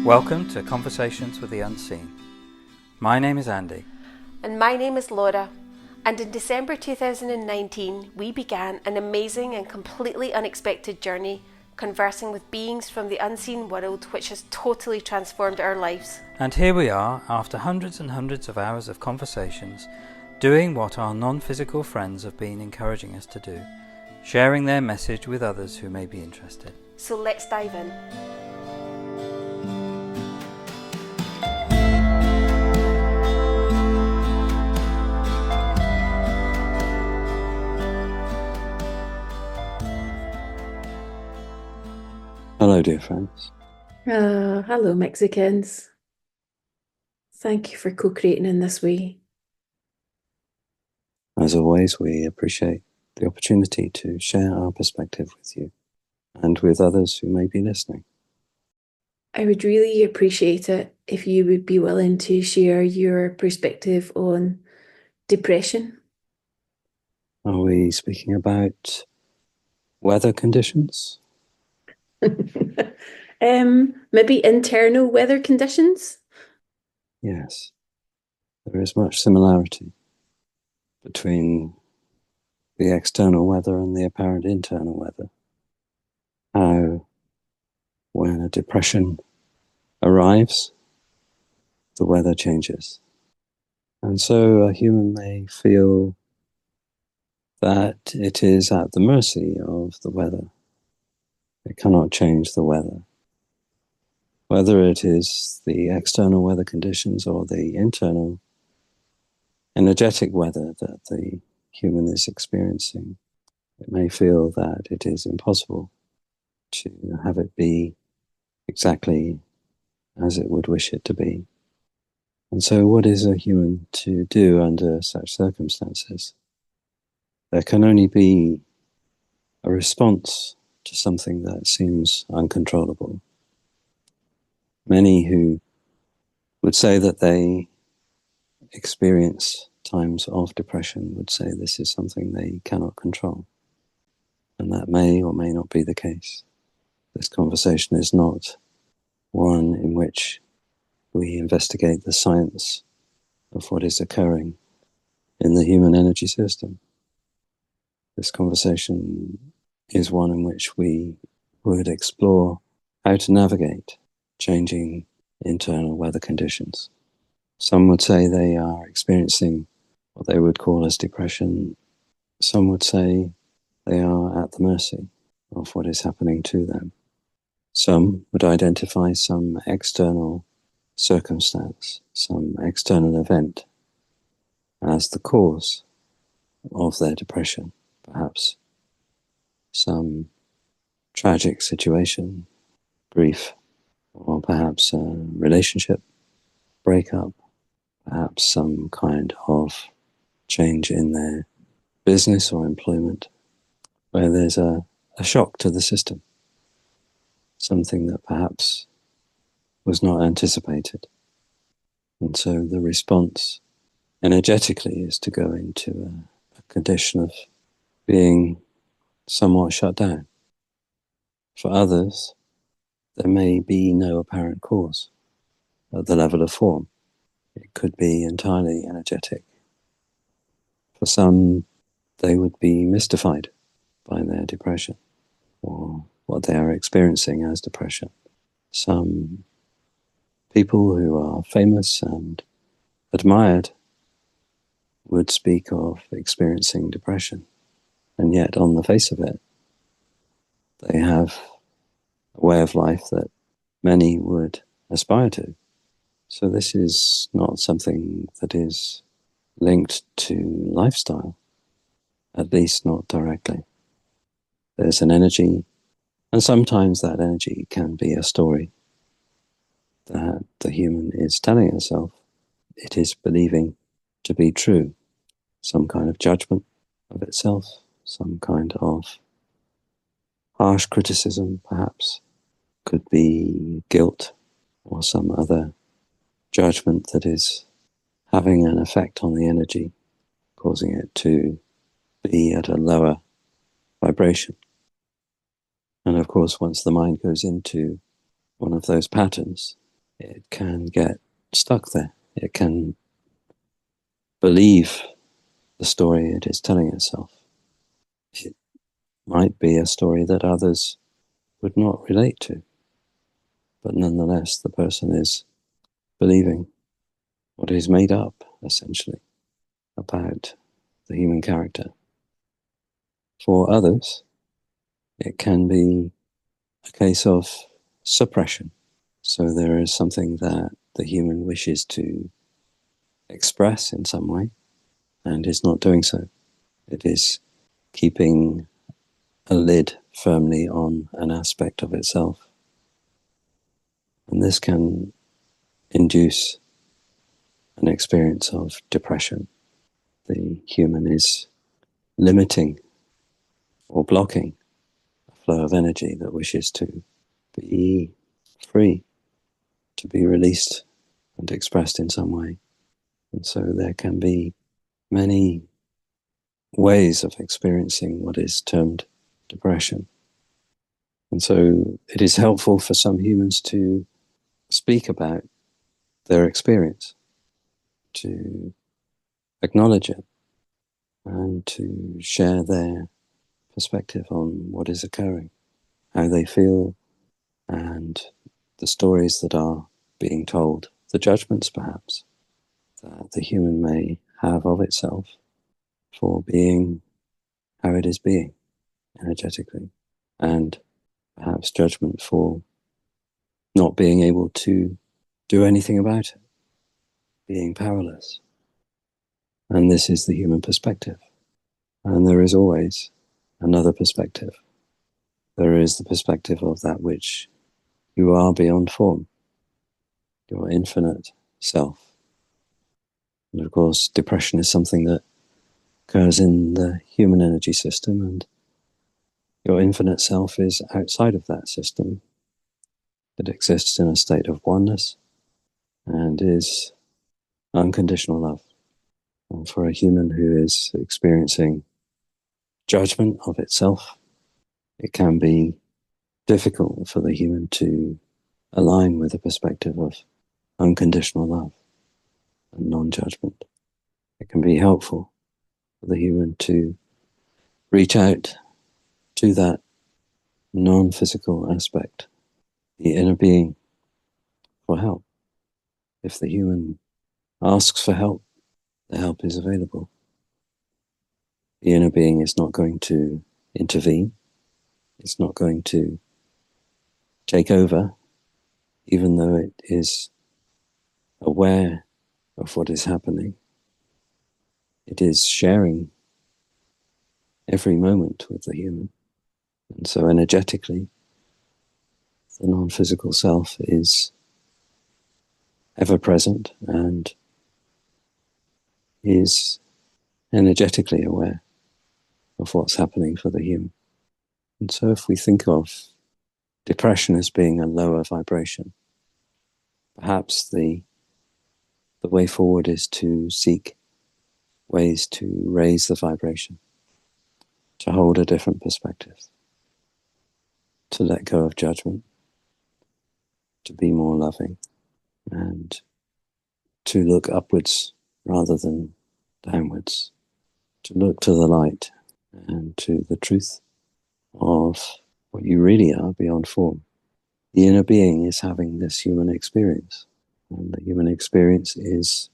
Welcome to Conversations with the Unseen. My name is Andy. And my name is Laura. And in December 2019, we began an amazing and completely unexpected journey, conversing with beings from the unseen world, which has totally transformed our lives. And here we are, after hundreds and hundreds of hours of conversations, doing what our non-physical friends have been encouraging us to do, sharing their message with others who may be interested. So let's dive in. Hello, dear friends. Hello, Mexicans. Thank you for co-creating in this way. As always, we appreciate the opportunity to share our perspective with you and with others who may be listening. I would really appreciate it if you would be willing to share your perspective on depression. Are we speaking about weather conditions? Maybe internal weather conditions? Yes. There is much similarity between the external weather and the apparent internal weather. How, when a depression arrives, the weather changes. And so a human may feel that it is at the mercy of the weather. It cannot change the weather. Whether it is the external weather conditions or the internal energetic weather that the human is experiencing, it may feel that it is impossible to have it be exactly as it would wish it to be. And so what is a human to do under such circumstances? There can only be a response to something that seems uncontrollable. Many who would say that they experience times of depression would say this is something they cannot control. And that may or may not be the case. This conversation is not one in which we investigate the science of what is occurring in the human energy system. This conversation is one in which we would explore how to navigate changing internal weather conditions. Some would say they are experiencing what they would call as depression. Some would say they are at the mercy of what is happening to them. Some would identify some external circumstance, some external event as the cause of their depression, perhaps some tragic situation, grief, or perhaps a relationship breakup, perhaps some kind of change in their business or employment, where there's a shock to the system, something that perhaps was not anticipated. And so the response energetically is to go into a condition of being somewhat shut down. For others, there may be no apparent cause at the level of form. It could be entirely energetic. For some, they would be mystified by their depression or what they are experiencing as depression. Some people who are famous and admired would speak of experiencing depression, and yet on the face of it, they have a way of life that many would aspire to. So this is not something that is linked to lifestyle, at least not directly. There's an energy, and sometimes that energy can be a story that the human is telling itself it is believing to be true, some kind of judgment of itself, some kind of harsh criticism, perhaps, could be guilt or some other judgment that is having an effect on the energy, causing it to be at a lower vibration. And of course, once the mind goes into one of those patterns, it can get stuck there. It can believe the story it is telling itself. It might be a story that others would not relate to, but nonetheless the person is believing what is made up, essentially, about the human character. For others, it can be a case of suppression. So there is something that the human wishes to express in some way and is not doing so. It is keeping a lid firmly on an aspect of itself. And this can induce an experience of depression. The human is limiting or blocking a flow of energy that wishes to be free, to be released and expressed in some way. And so there can be many ways of experiencing what is termed depression. And so it is helpful for some humans to speak about their experience, to acknowledge it, and to share their perspective on what is occurring, how they feel, and the stories that are being told, the judgments perhaps, that the human may have of itself for being how it is being energetically, and perhaps judgment for not being able to do anything about it, being powerless. And this is the human perspective. And there is always another perspective. There is the perspective of that which you are beyond form, your infinite self. And of course, depression is something that occurs in the human energy system, and your infinite self is outside of that system. It exists in a state of oneness and is unconditional love. And for a human who is experiencing judgment of itself, it can be difficult for the human to align with a perspective of unconditional love and non-judgment. It can be helpful for the human to reach out to that non-physical aspect, the inner being, for help. If the human asks for help, the help is available. The inner being is not going to intervene. It's not going to take over, even though it is aware of what is happening. It is sharing every moment with the human. And so energetically, the non-physical self is ever present and is energetically aware of what's happening for the human. And so if we think of depression as being a lower vibration, perhaps the way forward is to seek ways to raise the vibration, to hold a different perspective, to let go of judgment, to be more loving, and to look upwards rather than downwards, to look to the light and to the truth of what you really are beyond form. The inner being is having this human experience, and the human experience is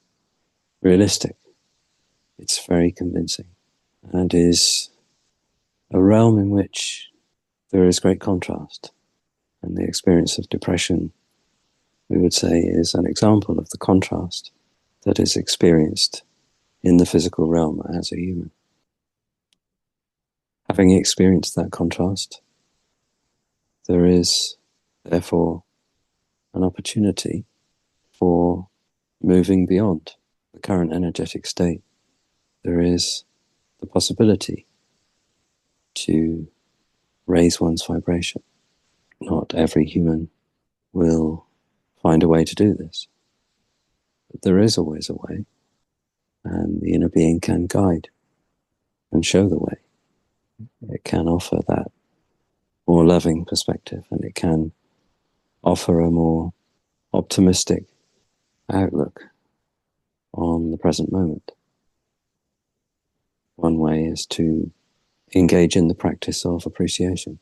realistic. It's very convincing, and is a realm in which there is great contrast. And the experience of depression, we would say, is an example of the contrast that is experienced in the physical realm as a human. Having experienced that contrast, there is therefore an opportunity for moving beyond the current energetic state. There is the possibility to raise one's vibration. Not every human will find a way to do this, but there is always a way, and the inner being can guide and show the way. It can offer that more loving perspective, and it can offer a more optimistic outlook on the present moment. One way is to engage in the practice of appreciation.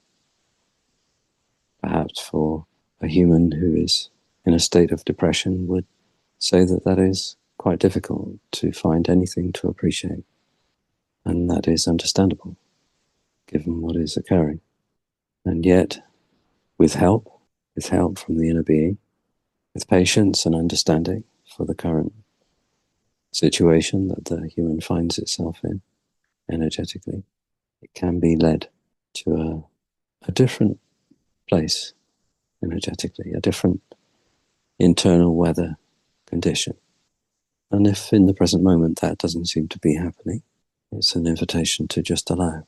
Perhaps for a human who is in a state of depression would say that that is quite difficult to find anything to appreciate. And that is understandable, given what is occurring. And yet, with help from the inner being, with patience and understanding for the current situation that the human finds itself in, energetically, it can be led to a different place energetically, a different internal weather condition. And if in the present moment that doesn't seem to be happening, it's an invitation to just allow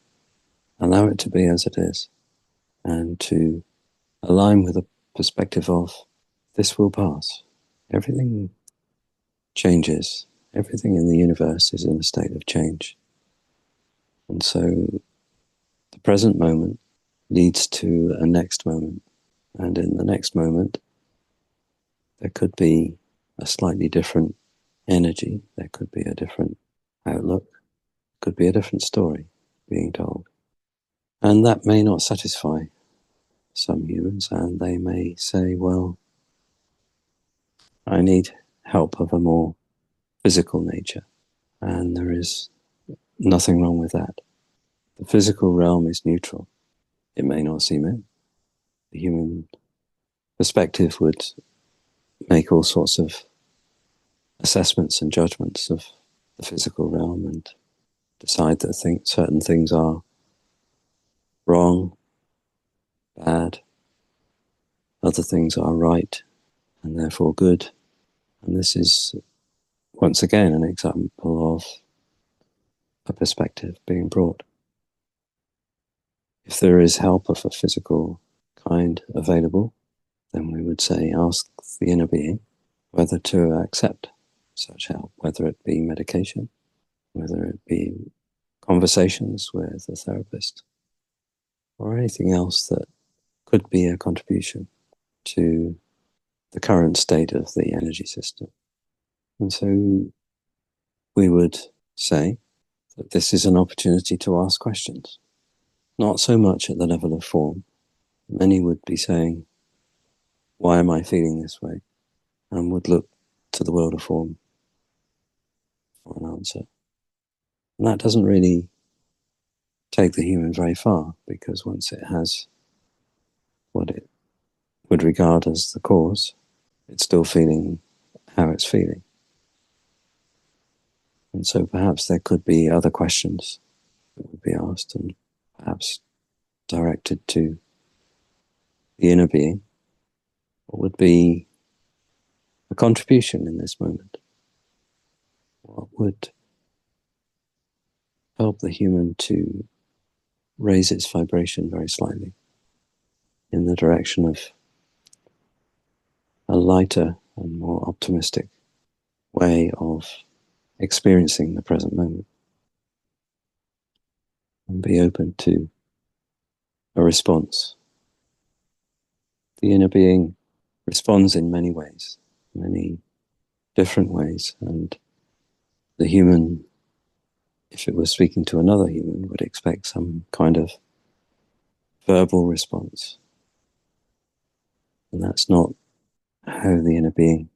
it to be as it is, and to align with a perspective of this will pass. Everything changes. Everything in the universe is in a state of change. And so the present moment leads to a next moment. And in the next moment, there could be a slightly different energy. There could be a different outlook. Could be a different story being told. And that may not satisfy some humans, and they may say, well, I need help of a more physical nature. And there is nothing wrong with that. The physical realm is neutral. It may not seem it. The human perspective would make all sorts of assessments and judgments of the physical realm and decide that certain things are wrong, bad, other things are right, and therefore good. And this is, once again, an example of a perspective being brought. If there is help of a physical kind available, then we would say, ask the inner being whether to accept such help, whether it be medication, whether it be conversations with a therapist, or anything else that could be a contribution to the current state of the energy system. And so we would say that this is an opportunity to ask questions, not so much at the level of form. Many would be saying, why am I feeling this way? And would look to the world of form for an answer. And that doesn't really take the human very far, because once it has what it would regard as the cause, it's still feeling how it's feeling. And so perhaps there could be other questions that would be asked, and perhaps directed to the inner being. What would be a contribution in this moment? What would help the human to raise its vibration very slightly in the direction of a lighter and more optimistic way of experiencing the present moment, and be open to a response. The inner being responds in many ways, many different ways, and the human, if it was speaking to another human, would expect some kind of verbal response. And that's not how the inner being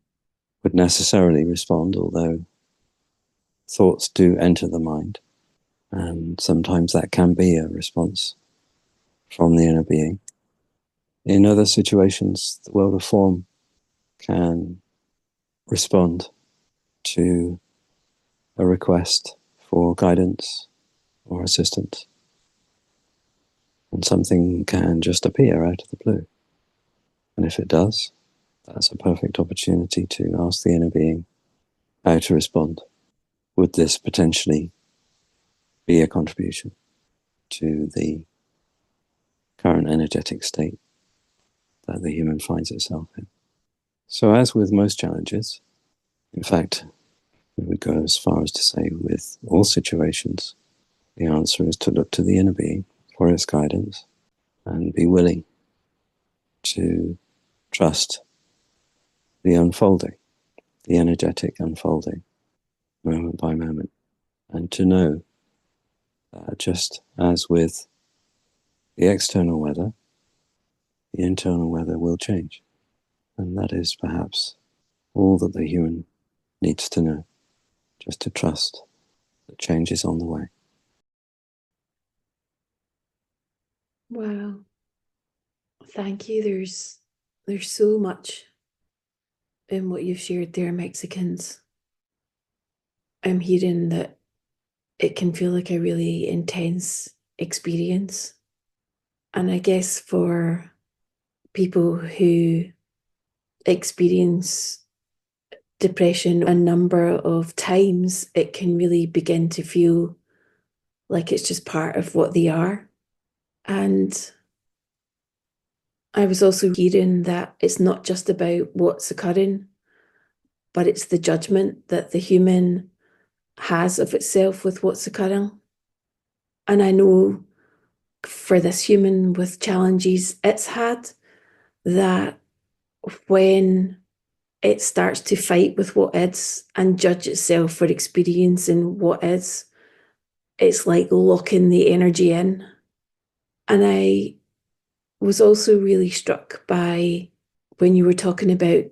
would necessarily respond, although thoughts do enter the mind, and sometimes that can be a response from the inner being. In other situations, the world of form can respond to a request for guidance or assistance, and something can just appear out of the blue. And if it does, that's a perfect opportunity to ask the inner being how to respond. Would this potentially be a contribution to the current energetic state that the human finds itself in? So as with most challenges, in fact, we would go as far as to say with all situations, the answer is to look to the inner being for its guidance and be willing to trust the unfolding, the energetic unfolding, moment by moment, and to know that just as with the external weather, the internal weather will change. And that is perhaps all that the human needs to know, just to trust that change is on the way. Wow. Thank you. There's so much in what you've shared there, Mexicans. I'm hearing that it can feel like a really intense experience. And I guess for people who experience depression a number of times, it can really begin to feel like it's just part of what they are. And I was also hearing that it's not just about what's occurring, but it's the judgment that the human has of itself with what's occurring. And I know for this human with challenges it's had, that when it starts to fight with what is and judge itself for experiencing what is, it's like locking the energy in. And I was also really struck by when you were talking about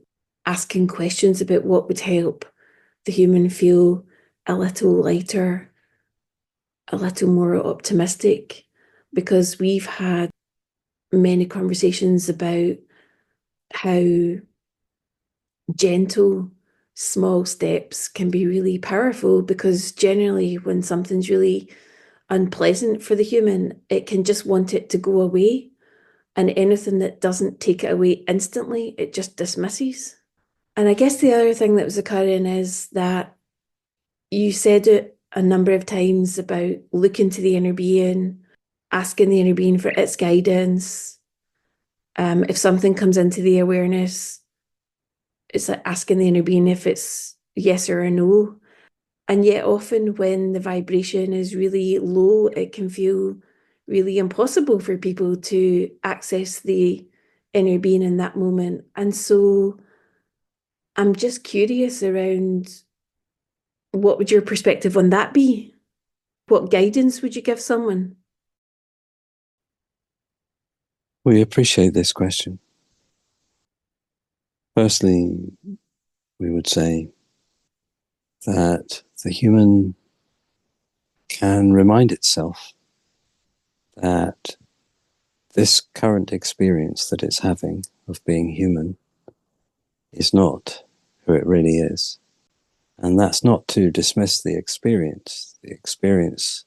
asking questions about what would help the human feel a little lighter, a little more optimistic, because we've had many conversations about how gentle, small steps can be really powerful, because generally when something's really unpleasant for the human, it can just want it to go away. And anything that doesn't take it away instantly, it just dismisses. And I guess the other thing that was occurring is that you said it a number of times about looking to the inner being, asking the inner being for its guidance. If something comes into the awareness, it's like asking the inner being if it's yes or a no. And yet often when the vibration is really low, it can feel really impossible for people to access the inner being in that moment. And so I'm just curious around, what would your perspective on that be? What guidance would you give someone? We appreciate this question. Firstly, we would say that the human can remind itself that this current experience that it's having of being human is not who it really is. And that's not to dismiss the experience. The experience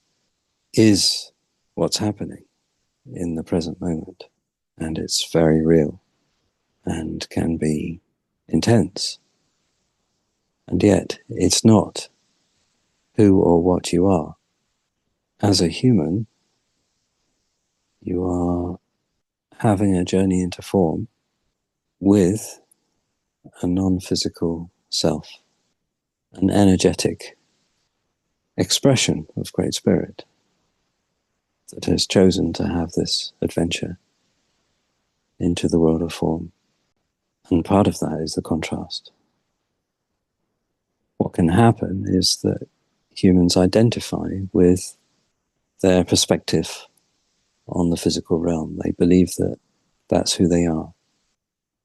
is what's happening in the present moment, and it's very real and can be intense. And yet, it's not who or what you are. As a human, you are having a journey into form with a non-physical self, an energetic expression of Great Spirit that has chosen to have this adventure into the world of form. And part of that is the contrast. What can happen is that humans identify with their perspective on the physical realm. They believe that that's who they are.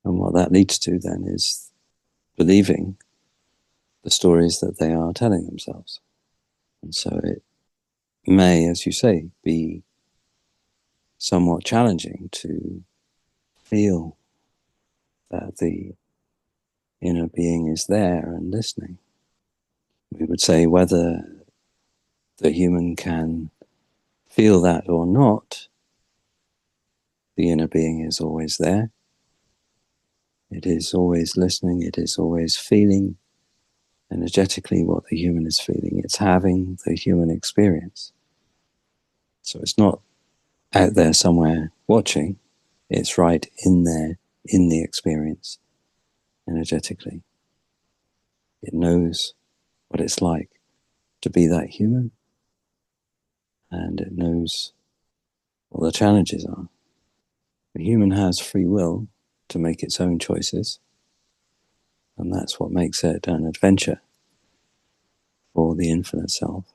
And what that leads to then is believing the stories that they are telling themselves. And so it may, as you say, be somewhat challenging to feel that the inner being is there and listening. We would say whether the human can feel that or not, the inner being is always there. It is always listening. It is always feeling energetically what the human is feeling. It's having the human experience. So it's not out there somewhere watching. It's right in there, in the experience, energetically. It knows what it's like to be that human, and it knows what the challenges are. The human has free will to make its own choices, And that's what makes it an adventure for the infinite self,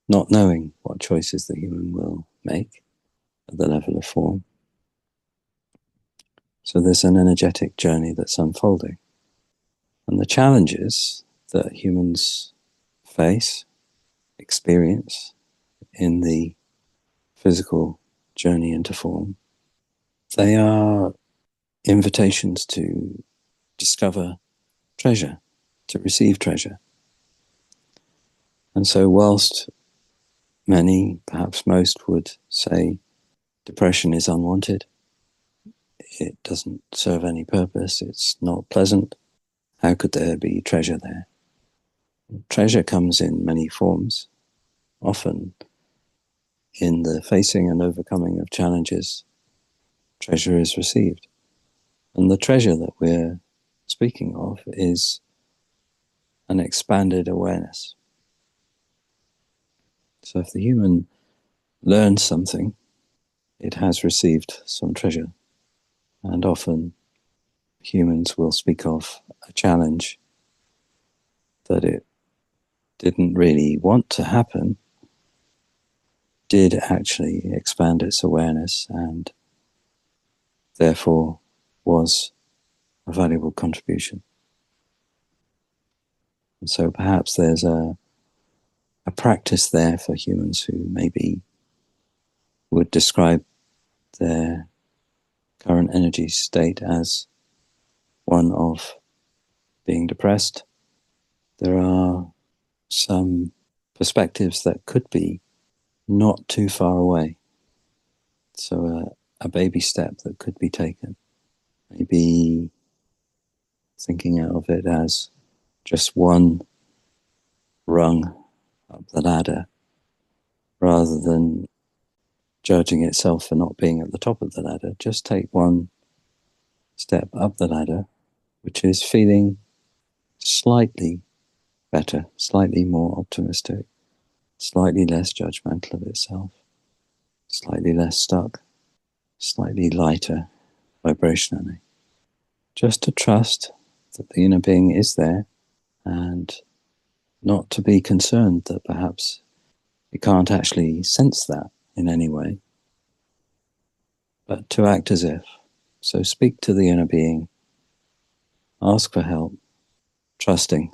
not knowing what choices the human will make at the level of form. So there's an energetic journey that's unfolding. And the challenges that humans face, experience in the physical journey into form, they are invitations to discover treasure, to receive treasure. And so whilst many, perhaps most, would say depression is unwanted, it doesn't serve any purpose, it's not pleasant, how could there be treasure there? Treasure comes in many forms. Often in the facing and overcoming of challenges, treasure is received. And the treasure that we're speaking of is an expanded awareness. So if the human learns something, it has received some treasure. And often humans will speak of a challenge that it didn't really want to happen, did actually expand its awareness, and therefore was a valuable contribution. And so perhaps there's a practice there for humans who maybe would describe their current energy state as one of being depressed. There are some perspectives that could be not too far away. So a baby step that could be taken. Maybe thinking of it as just one rung up the ladder, rather than judging itself for not being at the top of the ladder. Just take one step up the ladder, which is feeling slightly better, slightly more optimistic, slightly less judgmental of itself, slightly less stuck, slightly lighter vibrationally. Just to trust that the inner being is there, and not to be concerned that perhaps you can't actually sense that in any way, but to act as if. So speak to the inner being, ask for help, trusting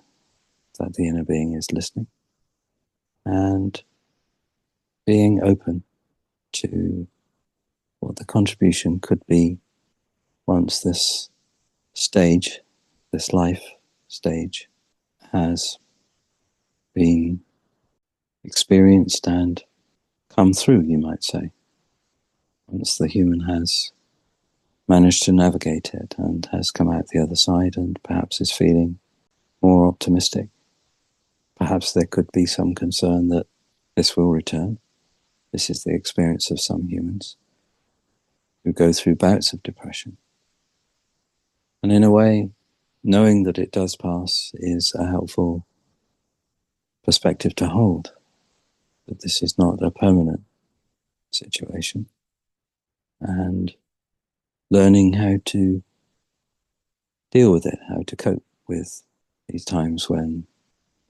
that the inner being is listening, and being open to what the contribution could be once this stage, this life stage, has been experienced and come through, you might say. Once the human has managed to navigate it and has come out the other side and perhaps is feeling more optimistic. Perhaps there could be some concern that this will return. This is the experience of some humans who go through bouts of depression. And in a way, knowing that it does pass is a helpful perspective to hold, that this is not a permanent situation. And learning how to deal with it, how to cope with these times when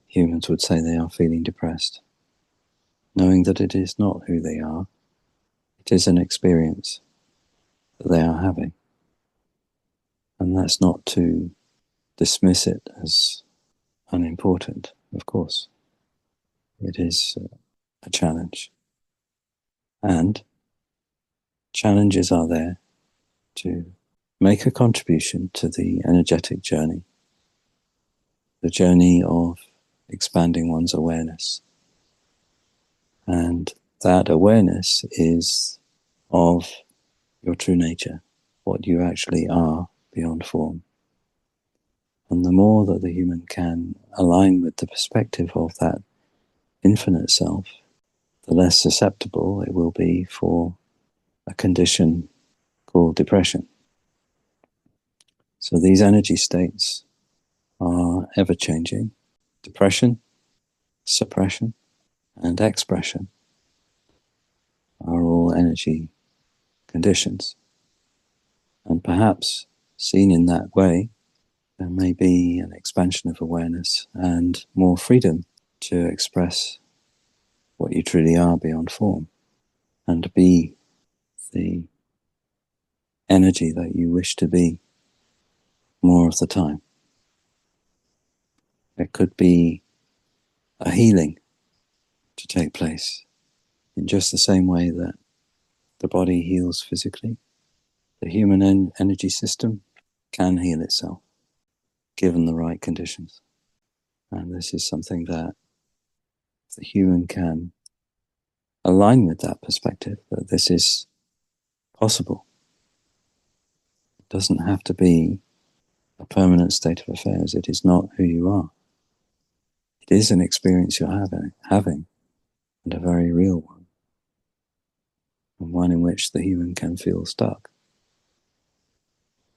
humans would say they are feeling depressed, knowing that it is not who they are, it is an experience that they are having. And that's not to dismiss it as unimportant, of course. It is a challenge. And challenges are there to make a contribution to the energetic journey, the journey of expanding one's awareness. And that awareness is of your true nature, what you actually are beyond form. And the more that the human can align with the perspective of that infinite self, the less susceptible it will be for a condition called depression. So these energy states are ever-changing. Depression, suppression, and expression are all energy conditions. And perhaps seen in that way, there may be an expansion of awareness and more freedom to express what you truly are beyond form and to be the energy that you wish to be more of the time. It could be a healing to take place in just the same way that the body heals physically. The human energy system can heal itself given the right conditions. And this is something that the human can align with, that perspective, that this is possible. It doesn't have to be a permanent state of affairs. It is not who you are. It is an experience you're having, and a very real one, and one in which the human can feel stuck.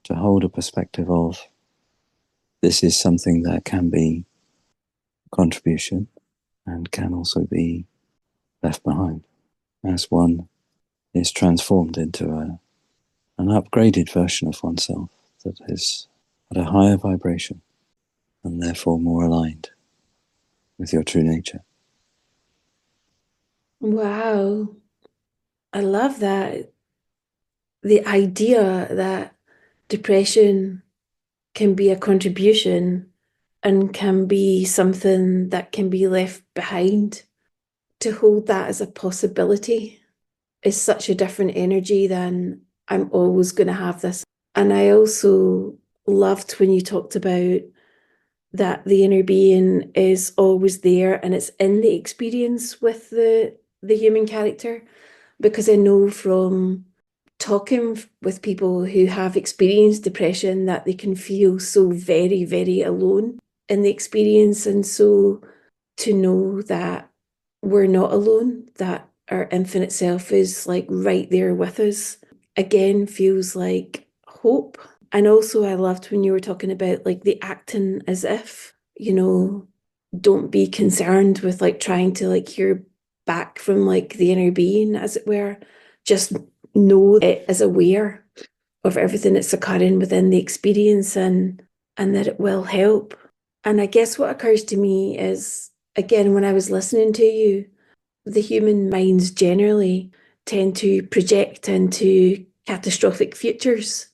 To hold a perspective of this is something that can be a contribution and can also be left behind as one is transformed into an upgraded version of oneself that is at a higher vibration and therefore more aligned with your true nature. Wow. I love that. The idea that depression can be a contribution and can be something that can be left behind. To hold that as a possibility is such a different energy than I'm always going to have this. And I also loved when you talked about that the inner being is always there and it's in the experience with the human character, because I know from talking with people who have experienced depression that they can feel so very, very alone in the experience. And so to know that we're not alone, that our infinite self is like right there with us, again, feels like hope. And also I loved when you were talking about like the acting as if, don't be concerned with like trying to like hear back from like the inner being, as it were. Just know it is aware of everything that's occurring within the experience and that it will help. And I guess what occurs to me is, again, when I was listening to you, the human minds generally tend to project into catastrophic futures.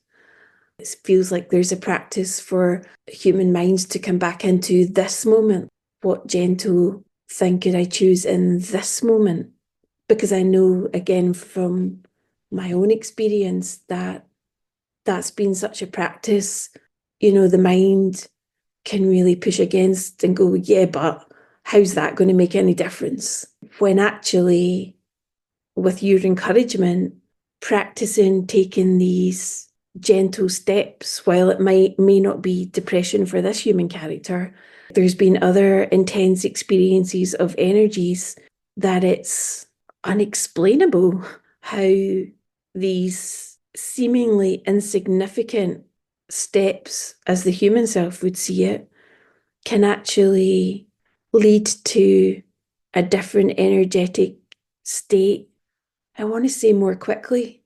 It feels like there's a practice for human minds to come back into this moment. What gentle thing could I choose in this moment? Because I know, again, from my own experience, that that's been such a practice. The mind can really push against and go, yeah, but how's that going to make any difference? When actually, with your encouragement, practicing taking these gentle steps, while it may not be depression for this human character, there's been other intense experiences of energies that it's unexplainable how these seemingly insignificant steps, as the human self would see it, can actually lead to a different energetic state. I want to say more quickly.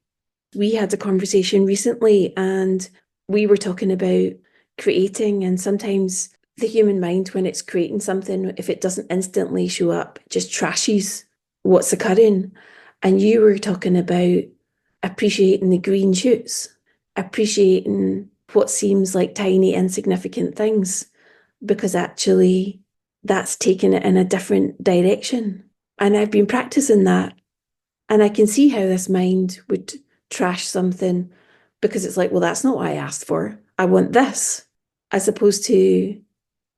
We had a conversation recently and we were talking about creating, and sometimes the human mind, when it's creating something, if it doesn't instantly show up, it just trashes what's occurring. And you were talking about appreciating the green shoots, appreciating what seems like tiny, insignificant things, because actually that's taken it in a different direction. And I've been practicing that. And I can see how this mind would trash something because it's like, well, that's not what I asked for. I want this. As opposed to,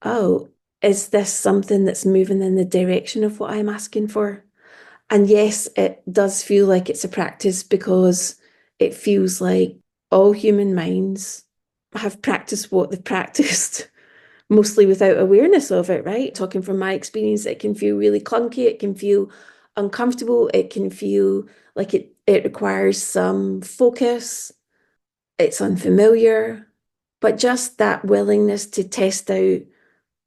oh, is this something that's moving in the direction of what I'm asking for? And yes, it does feel like it's a practice, because it feels like all human minds have practiced what they've practiced, mostly without awareness of it, right? Talking from my experience, it can feel really clunky, it can feel uncomfortable, it can feel like it requires some focus, it's unfamiliar. But just that willingness to test out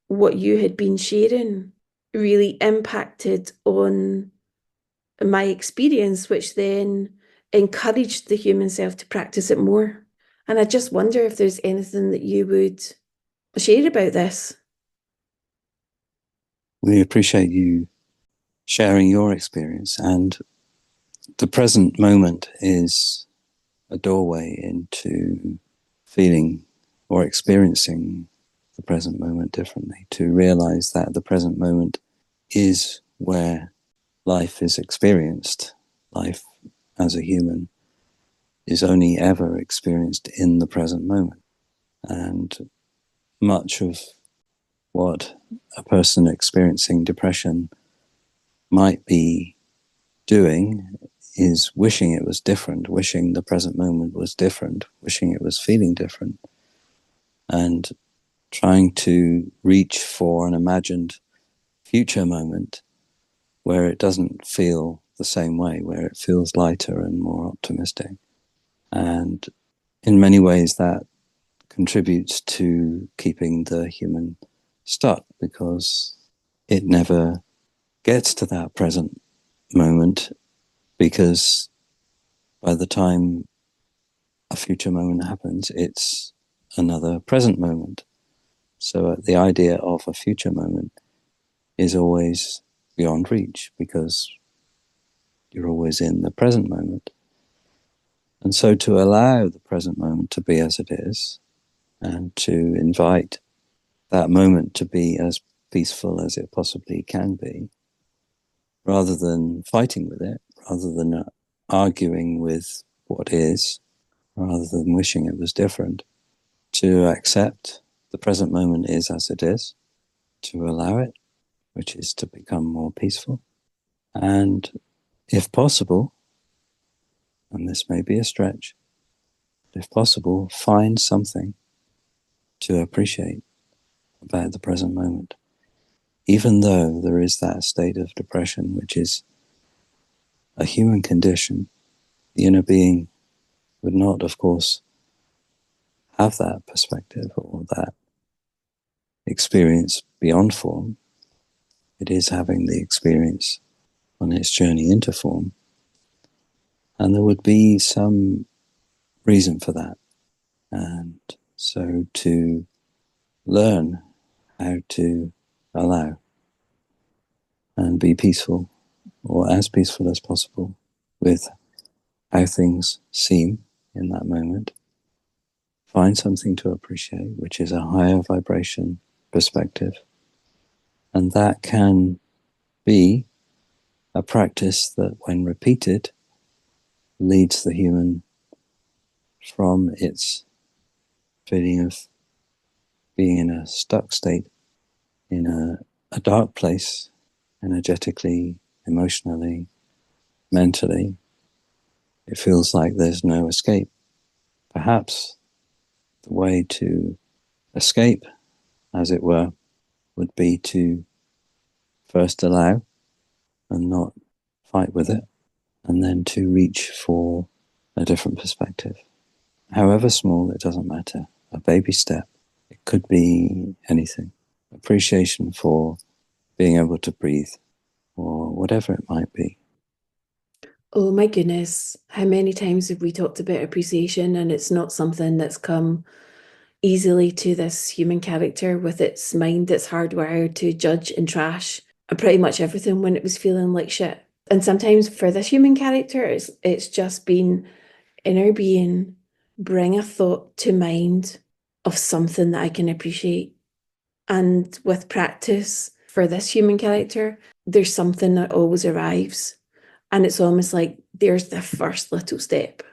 what you had been sharing really impacted on my experience, which then encouraged the human self to practice it more. And I just wonder if there's anything that you would share about this. We appreciate you sharing your experience, and the present moment is a doorway into feeling or experiencing the present moment differently, to realize that the present moment is where life is experienced. Life as a human is only ever experienced in the present moment. And much of what a person experiencing depression might be doing is wishing it was different, wishing the present moment was different, wishing it was feeling different, and trying to reach for an imagined future moment where it doesn't feel the same way, where it feels lighter and more optimistic. And in many ways that contributes to keeping the human stuck, because it never gets to that present moment, because by the time a future moment happens, it's another present moment. So the idea of a future moment is always beyond reach, because you're always in the present moment. And so to allow the present moment to be as it is, and to invite that moment to be as peaceful as it possibly can be, rather than fighting with it, rather than arguing with what is, rather than wishing it was different, to accept the present moment is as it is, to allow it, which is to become more peaceful. And if possible, and this may be a stretch, if possible, find something to appreciate about the present moment, even though there is that state of depression, which is a human condition. The inner being would not, of course, have that perspective or that experience beyond form. It is having the experience on its journey into form. And there would be some reason for that. And so to learn how to allow and be peaceful, or as peaceful as possible, with how things seem in that moment. Find something to appreciate, which is a higher vibration perspective. And that can be a practice that, when repeated, leads the human from its feeling of being in a stuck state, in a dark place, energetically, emotionally, mentally. It feels like there's no escape. Perhaps the way to escape, as it were, would be to first allow and not fight with it, and then to reach for a different perspective. However small, it doesn't matter. A baby step. It could be anything. Appreciation for being able to breathe, or whatever it might be. Oh my goodness, how many times have we talked about appreciation, and it's not something that's come easily to this human character with its mind that's hardwired to judge and trash pretty much everything when it was feeling like shit. And sometimes for this human character, it's just been inner being, bring a thought to mind of something that I can appreciate. And with practice for this human character, there's something that always arrives. And it's almost like there's the first little step.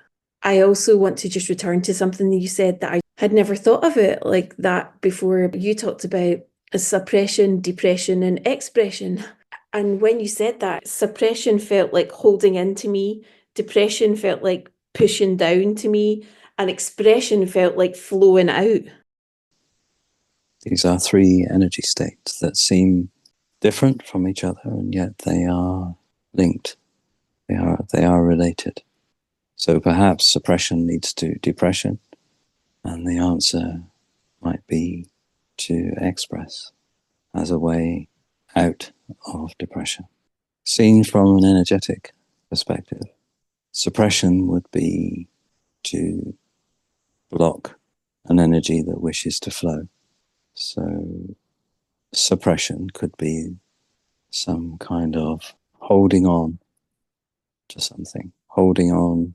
I also want to just return to something that you said that I had never thought of it like that before. You talked about suppression, depression, and expression. And when you said that, suppression felt like holding into me, depression felt like pushing down to me, and expression felt like flowing out. These are three energy states that seem different from each other, and yet they are linked. They are related. So perhaps suppression leads to depression, and the answer might be to express as a way out of depression. Seen from an energetic perspective, suppression would be to block an energy that wishes to flow. So suppression could be some kind of holding on to something, holding on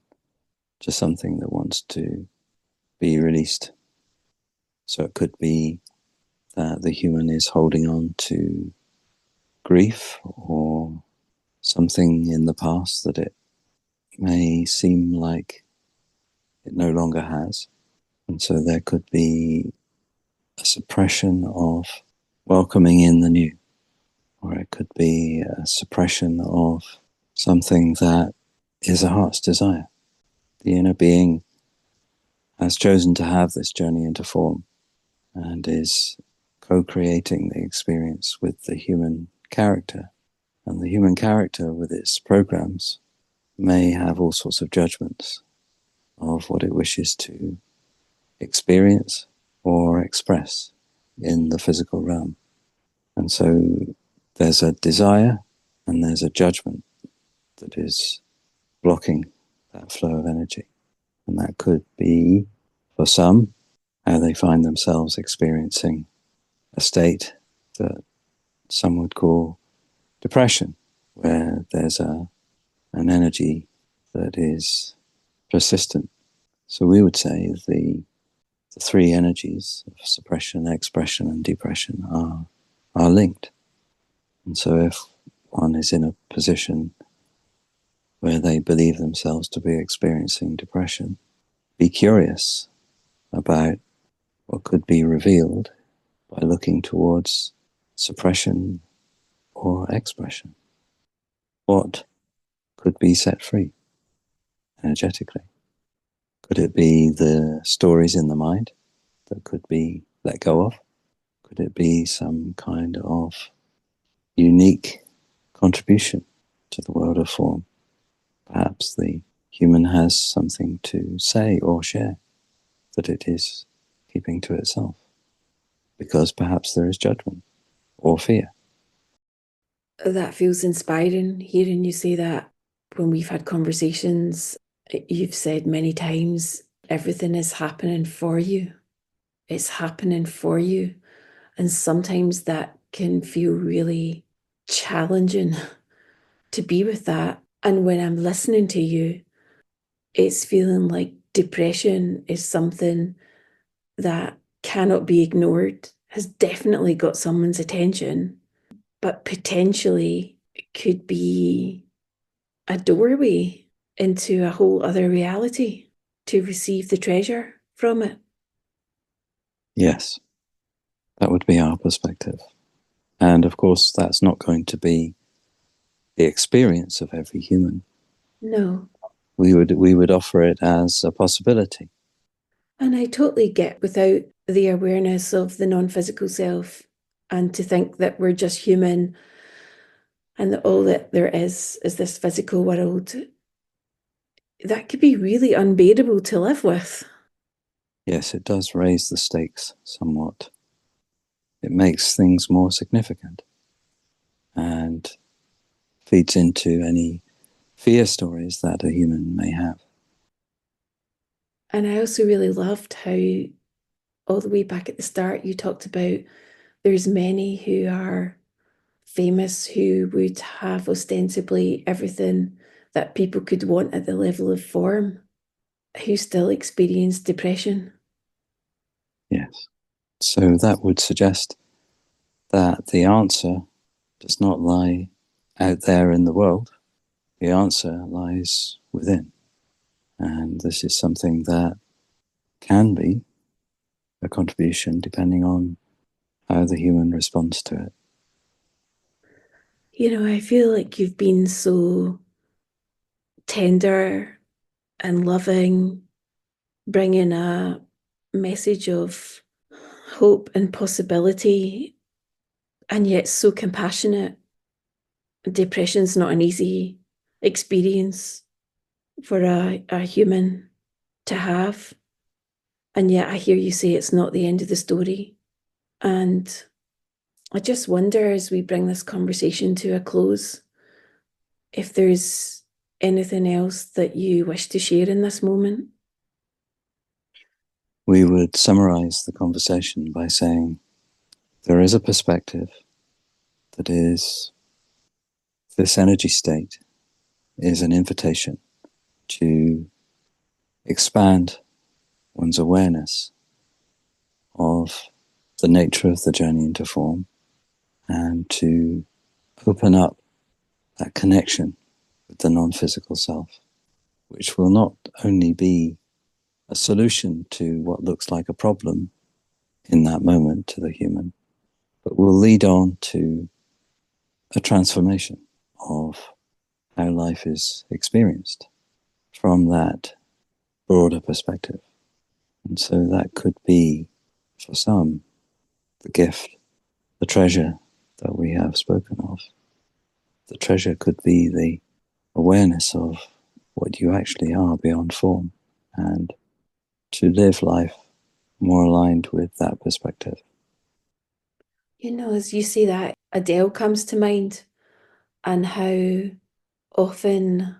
to something that wants to be released. So it could be that the human is holding on to grief or something in the past that it may seem like it no longer has. And so there could be a suppression of welcoming in the new, or it could be a suppression of something that is a heart's desire. The inner being has chosen to have this journey into form and is co-creating the experience with the human character. And the human character, with its programs, may have all sorts of judgments of what it wishes to experience or express in the physical realm. And so there's a desire and there's a judgment that is blocking that flow of energy. And that could be, for some, how they find themselves experiencing a state that some would call depression, where there's an energy that is persistent. So we would say the three energies of suppression, expression, and depression are linked. And so if one is in a position where they believe themselves to be experiencing depression, be curious about what could be revealed by looking towards suppression or expression. What could be set free energetically? Could it be the stories in the mind that could be let go of? Could it be some kind of unique contribution to the world of form? Perhaps the human has something to say or share that it is keeping to itself, because perhaps there is judgment or fear. That feels inspiring, hearing you say that. When we've had conversations, you've said many times, everything is happening for you. It's happening for you. And sometimes that can feel really challenging to be with that. And when I'm listening to you, it's feeling like depression is something that cannot be ignored, has definitely got someone's attention, but potentially could be a doorway into a whole other reality to receive the treasure from it. Yes, that would be our perspective. And of course, that's not going to be the experience of every human. No. We would offer it as a possibility. And I totally get, without the awareness of the non-physical self, and to think that we're just human and that all that there is this physical world, that could be really unbearable to live with. Yes, it does raise the stakes somewhat. It makes things more significant and feeds into any fear stories that a human may have. And I also really loved how, all the way back at the start, you talked about there's many who are famous who would have ostensibly everything that people could want at the level of form, who still experience depression. Yes. So that would suggest that the answer does not lie out there in the world. The answer lies within. And this is something that can be a contribution depending on how the human responds to it. You know, I feel like you've been so tender and loving, bringing a message of hope and possibility, and yet so compassionate. Depression's not an easy experience for a human to have. And yet I hear you say it's not the end of the story. And I just wonder, as we bring this conversation to a close, if there's anything else that you wish to share in this moment. We would summarize the conversation by saying there is a perspective that is, this energy state is an invitation to expand one's awareness of the nature of the journey into form and to open up that connection with the non-physical self, which will not only be a solution to what looks like a problem in that moment to the human, but will lead on to a transformation of how life is experienced from that broader perspective. And so that could be, for some, the gift, the treasure that we have spoken of. The treasure could be the awareness of what you actually are beyond form, and to live life more aligned with that perspective. You know, as you say that, Adele comes to mind, and how often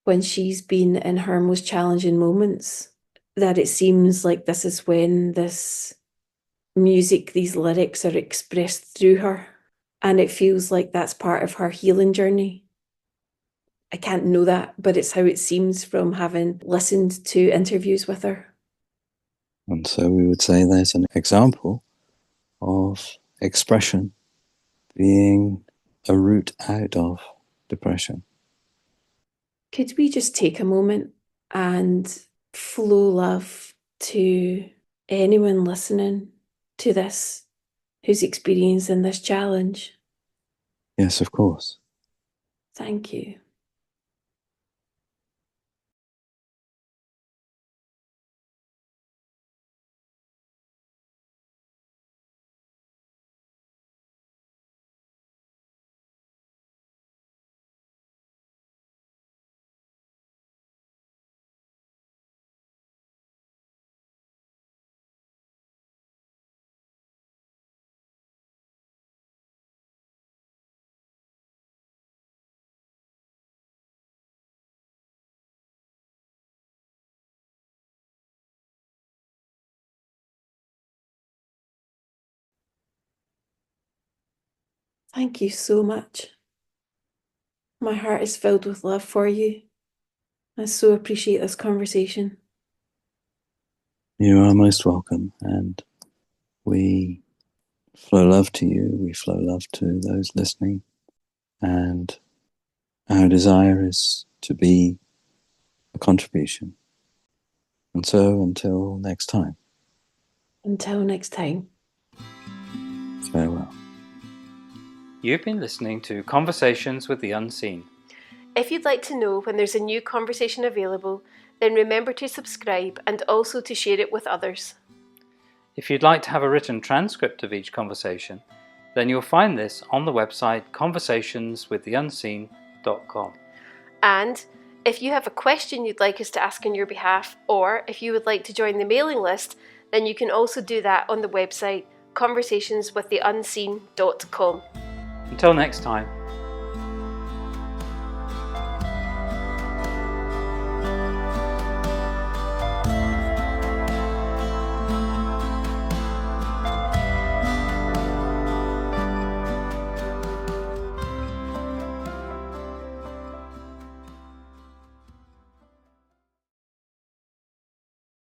when she's been in her most challenging moments, that it seems like this is when this music, these lyrics are expressed through her. And it feels like that's part of her healing journey. I can't know that, but it's how it seems from having listened to interviews with her. And so we would say there's an example of expression being a route out of depression. Could we just take a moment and flow love to anyone listening to this who's experiencing this challenge? Yes, of course. Thank you. Thank you so much. My heart is filled with love for you. I so appreciate this conversation. You are most welcome, and we flow love to you, we flow love to those listening, and our desire is to be a contribution. And so until next time. Until next time. Farewell. You've been listening to Conversations with the Unseen. If you'd like to know when there's a new conversation available, then remember to subscribe and also to share it with others. If you'd like to have a written transcript of each conversation, then you'll find this on the website conversationswiththeunseen.com. And if you have a question you'd like us to ask on your behalf, or if you would like to join the mailing list, then you can also do that on the website conversationswiththeunseen.com. Until next time.